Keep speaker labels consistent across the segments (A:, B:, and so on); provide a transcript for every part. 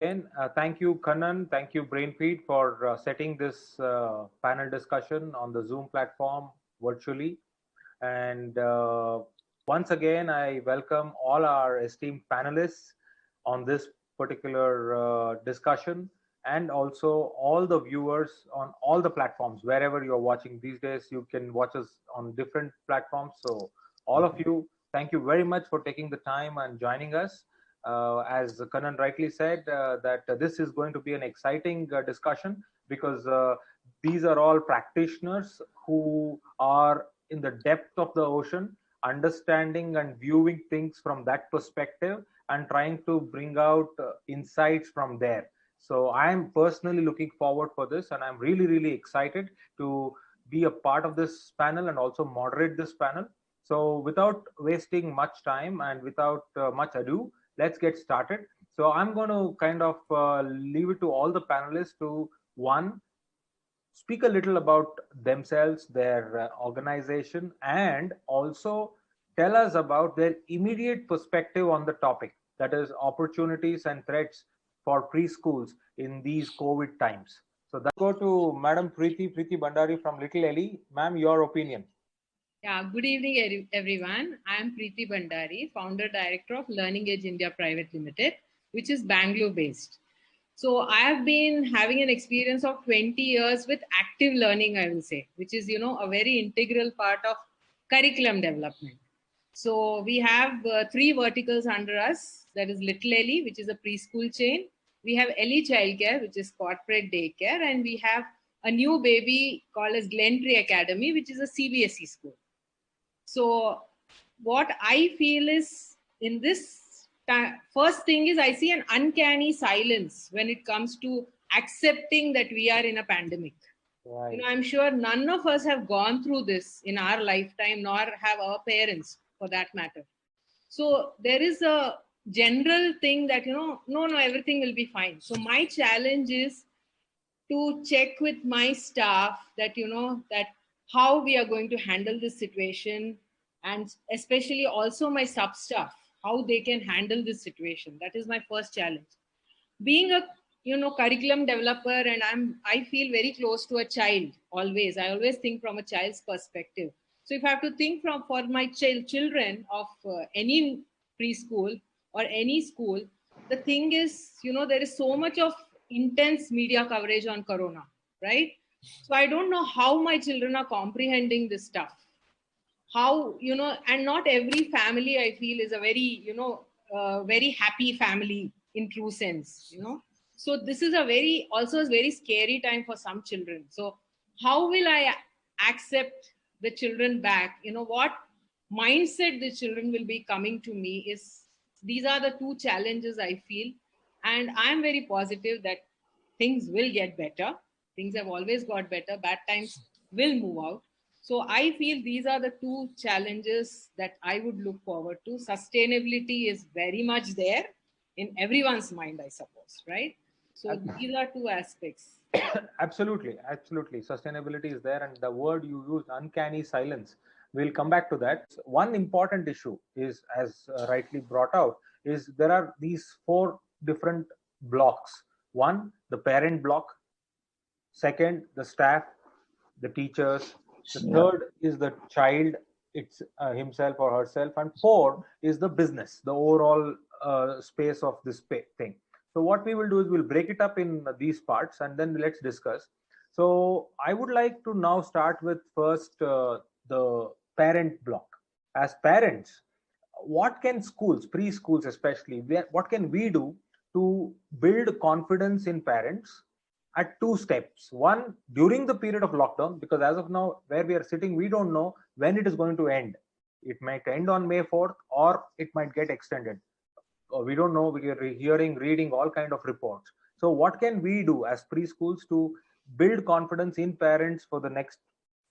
A: Again, thank you, Kannan. Thank you, Brainfeed, for setting this panel discussion on the Zoom platform virtually. And once again, I welcome all our esteemed panelists on this particular discussion, and also all the viewers on all the platforms, wherever you're watching these days. You can watch us on different platforms. So, all of you, thank you very much for taking the time and joining us. As Kanan rightly said, that this is going to be an exciting discussion because these are all practitioners who are in the depth of the ocean, understanding and viewing things from that perspective and trying to bring out insights from there. So I am personally looking forward for this, and I'm really, really excited to be a part of this panel and also moderate this panel. So without wasting much time and without much ado, let's get started. So I'm going to kind of leave it to all the panelists to one, speak a little about themselves, their organization, and also tell us about their immediate perspective on the topic, that is, opportunities and threats for preschools in these COVID times. So that go to Madam Preeti Bhandary from Little Elly. Ma'am, your opinion.
B: Yeah, good evening, everyone. I am Preeti Bhandary, founder director of Learning Edge India Private Limited, which is Bangalore based. So I have been having an experience of 20 years with active learning, I will say, which is, a very integral part of curriculum development. So we have three verticals under us. That is Little Elly, which is a preschool chain. We have Elly Childcare, which is corporate daycare. And we have a new baby called as Glentree Academy, which is a CBSE school. So what I feel is in this first thing is I see an uncanny silence when it comes to accepting that we are in a pandemic.
A: Right.
B: I'm sure none of us have gone through this in our lifetime, nor have our parents for that matter. So there is a general thing that, no, everything will be fine. So my challenge is to check with my staff that, that how we are going to handle this situation, and especially also my sub staff, how they can handle this situation. That is my first challenge. Being a curriculum developer, and I feel very close to a child always. I always think from a child's perspective. So if I have to think from for my children of any preschool or any school, the thing is, there is so much of intense media coverage on corona, right? So I don't know how my children are comprehending this stuff. How, and not every family I feel is a very, very happy family in true sense, so this is a very also a very scary time for some children. So how will I accept the children back? What mindset the children will be coming to me is, these are the two challenges I feel. And I'm very positive that things will get better. Things have always got better. Bad times will move out. So I feel these are the two challenges that I would look forward to. Sustainability is very much there in everyone's mind, I suppose, right? So these are two aspects.
A: Absolutely, absolutely. Sustainability is there, and the word you used, uncanny silence, we'll come back to that. One important issue is, as rightly brought out, is there are these four different blocks. One, the parent block. Second, the staff, the teachers. The third is the child, it's himself or herself, and four is the business, the overall space of this thing. So what we will do is we'll break it up in these parts and then let's discuss. So I would like to now start with first the parent block. As parents, what can schools, preschools especially, what can we do to build confidence in parents at two steps? One, during the period of lockdown, because as of now, where we are sitting, we don't know when it is going to end. It might end on May 4th or it might get extended. We don't know. We are hearing, reading all kind of reports. So what can we do as preschools to build confidence in parents for the next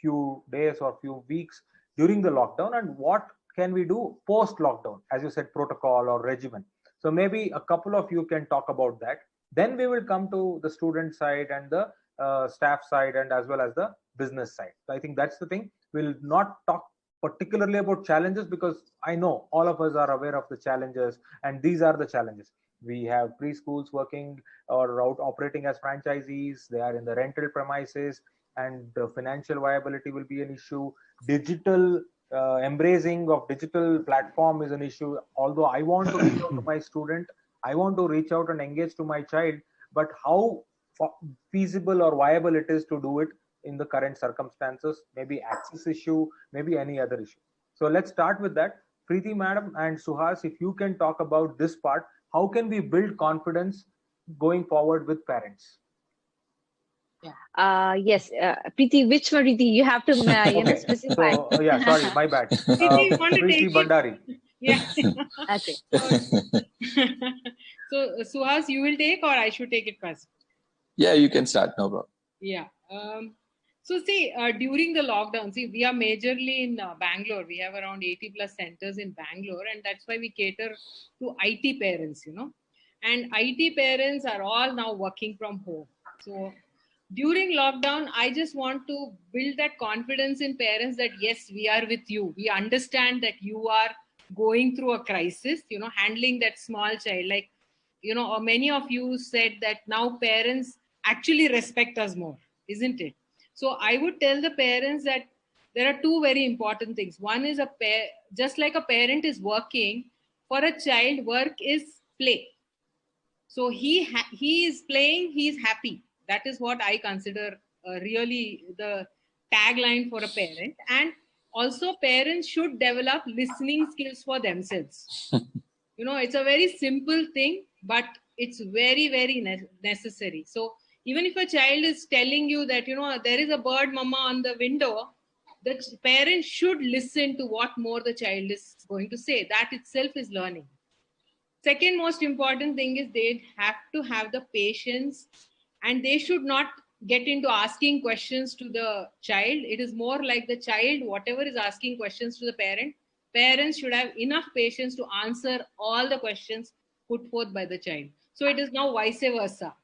A: few days or few weeks during the lockdown, and what can we do post lockdown, as you said, protocol or regimen? So maybe a couple of you can talk about that. Then we will come to the student side and the staff side, and as well as the business side. So I think that's the thing. We'll not talk particularly about challenges because I know all of us are aware of the challenges, and these are the challenges. We have preschools working or operating as franchisees. They are in the rental premises, and the financial viability will be an issue. Digital embracing of digital platform is an issue. Although I want to reach out to my student, I want to reach out and engage to my child, but how feasible or viable it is to do it in the current circumstances, maybe access issue, maybe any other issue. So let's start with that. Preeti madam and Suhas, if you can talk about this part, how can we build confidence going forward with parents?
C: Yes, Preeti, which one, Preeti? You have to,
A: Okay.
C: specify.
A: So, yeah, sorry, my bad.
B: Preeti, you want to
A: Preeti
B: take it?
A: Bhandary.
B: Yeah.
C: Okay.
B: So, Suhas, you will take, or I should take it first?
D: Yeah, you can start. No problem.
B: Yeah. So see, during the lockdown, see, we are majorly in Bangalore. We have around 80 plus centers in Bangalore, and that's why we cater to IT parents, and IT parents are all now working from home. So during lockdown, I just want to build that confidence in parents that yes, we are with you. We understand that you are going through a crisis, handling that small child. Like, or many of you said that now parents actually respect us more, isn't it? So I would tell the parents that there are two very important things. One is just like a parent is working, for a child, work is play. So he is playing, he is happy. That is what I consider really the tagline for a parent. And also parents should develop listening skills for themselves. It's a very simple thing, but it's very, very necessary. So even if a child is telling you that, there is a bird mama on the window, the parent should listen to what more the child is going to say. That itself is learning. Second most important thing is they have to have the patience, and they should not get into asking questions to the child. It is more like the child, whatever is asking questions to the parents should have enough patience to answer all the questions put forth by the child. So it is now vice versa.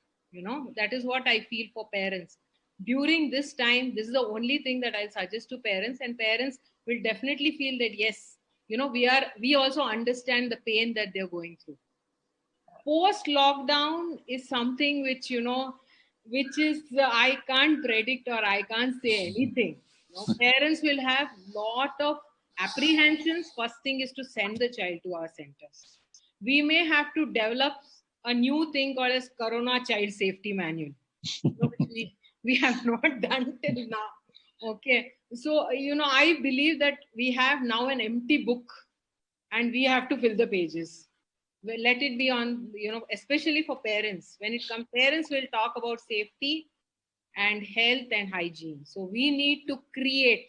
B: That is what I feel for parents. During this time, this is the only thing that I suggest to parents, and parents will definitely feel that yes, we also understand the pain that they're going through. Post lockdown is something which is I can't predict, or I can't say anything. Parents will have lot of apprehensions. First thing is to send the child to our centers. We may have to develop a new thing called as Corona Child Safety Manual, which we have not done till now. Okay, so I believe that we have now an empty book, and we have to fill the pages. Let it be on, especially for parents. When it comes, parents will talk about safety and health and hygiene. So we need to create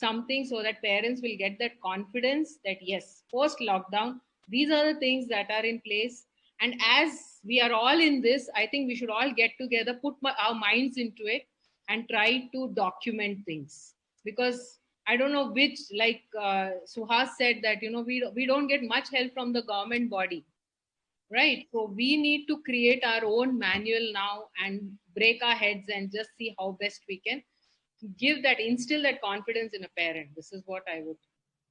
B: something so that parents will get that confidence that yes, post lockdown, these are the things that are in place. And as we are all in this, I think we should all get together, put our minds into it, and try to document things. Because I don't know which, like Suhas said that, we don't get much help from the government body, right? So we need to create our own manual now and break our heads and just see how best we can instill that confidence in a parent. This is what I would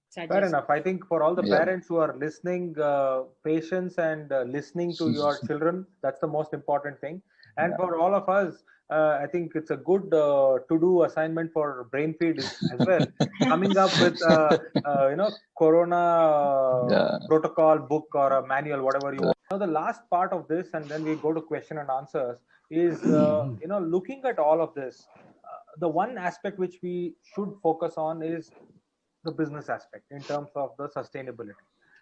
B: suggest.
A: Fair enough. I think for all the parents who are listening, patience and listening to your children, that's the most important thing. And for all of us, I think it's a good to-do assignment for BrainFeed as well. Coming up with Corona protocol book or a manual, whatever you want. Now the last part of this, and then we go to question and answers, is looking at all of this. The one aspect which we should focus on is the business aspect in terms of the sustainability.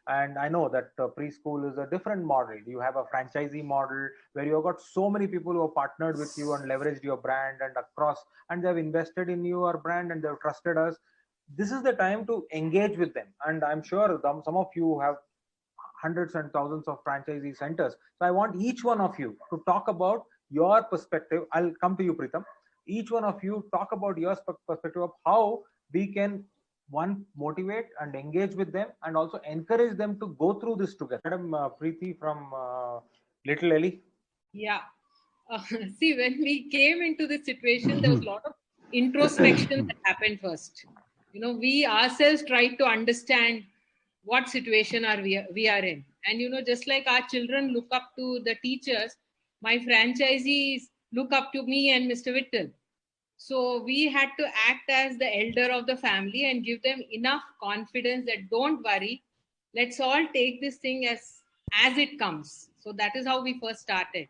A: And I know that preschool is a different model. You have a franchisee model where you've got so many people who have partnered with you and leveraged your brand and across, and they've invested in your brand and they've trusted us. This is the time to engage with them. And I'm sure some of you have hundreds and thousands of franchisee centers. So I want each one of you to talk about your perspective. I'll come to you, Pritam. Each one of you talk about your perspective of how we can motivate and engage with them, and also encourage them to go through this together. Madam Preeti from Little Elly.
B: Yeah. See, when we came into this situation, there was a lot of introspection that happened first. We ourselves tried to understand what situation are we are in. And just like our children look up to the teachers, my franchisees look up to me and Mr. Vittal. So we had to act as the elder of the family and give them enough confidence that don't worry, let's all take this thing as it comes. So that is how we first started.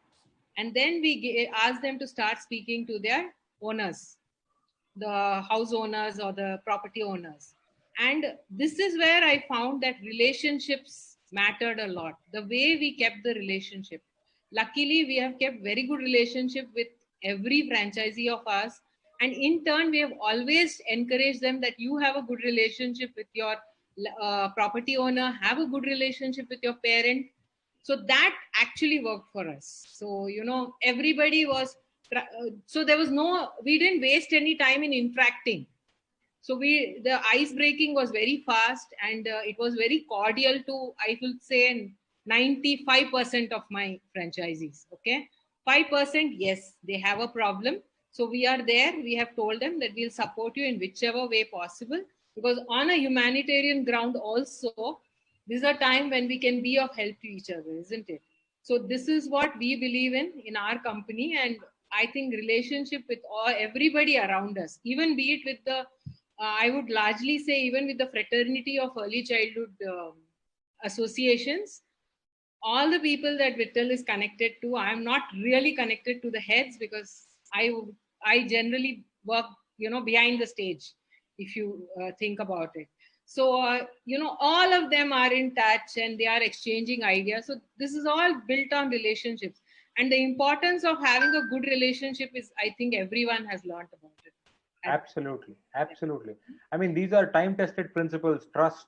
B: And then we asked them to start speaking to their owners, the house owners or the property owners. And this is where I found that relationships mattered a lot. The way we kept the relationship. Luckily, we have kept very good relationship with every franchisee of us. And in turn, we have always encouraged them that you have a good relationship with your property owner, have a good relationship with your parent. So that actually worked for us. So, everybody was, so there was we didn't waste any time in interacting. So the ice breaking was very fast, and it was very cordial to, I would say, 95% of my franchisees. Okay. 5%, yes, they have a problem. So we are there. We have told them that we'll support you in whichever way possible, because on a humanitarian ground also, this is a time when we can be of help to each other, isn't it? So this is what we believe in our company. And I think relationship with everybody around us, even be it with the, I would largely say, even with the fraternity of early childhood associations, all the people that Vittal is connected to, I'm not really connected to the heads, because I generally work, behind the stage, if you think about it. So, all of them are in touch and they are exchanging ideas. So this is all built on relationships. And the importance of having a good relationship is, I think everyone has learned about it.
A: Absolutely. Absolutely. I mean, these are time-tested principles: trust,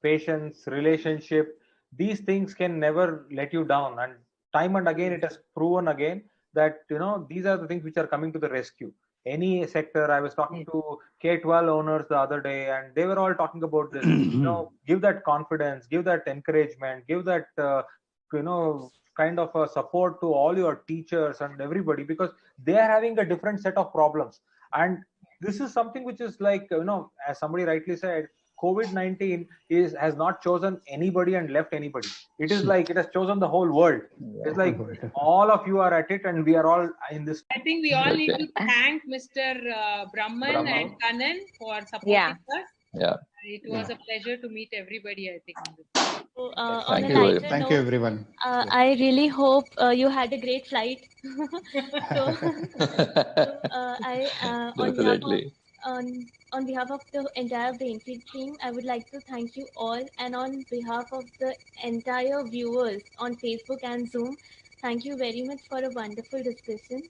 A: patience, relationship. These things can never let you down. And time and again, it has proven again that, these are the things which are coming to the rescue. Any sector, I was talking to K-12 owners the other day, and they were all talking about this. Give that confidence, give that encouragement, give that, kind of a support to all your teachers and everybody, because they are having a different set of problems. And this is something which is like, as somebody rightly said, COVID-19 has not chosen anybody and left anybody. It is like it has chosen the whole world. It's like all of you are at it, and we are all in this.
B: I think we all need to thank Mr. Brahman and Kannan for supporting us.
D: Yeah.
B: It was a pleasure to meet everybody, I think.
E: So,
A: Yes.
E: on
D: Thank
E: a
D: you.
E: lighter
F: Thank
E: note,
F: you, everyone.
E: I really hope you had a great flight. So,
D: Definitely.
E: on behalf of the entire Brainfeed team, I would like to thank you all, and on behalf of the entire viewers on Facebook and Zoom, thank you very much for a wonderful discussion.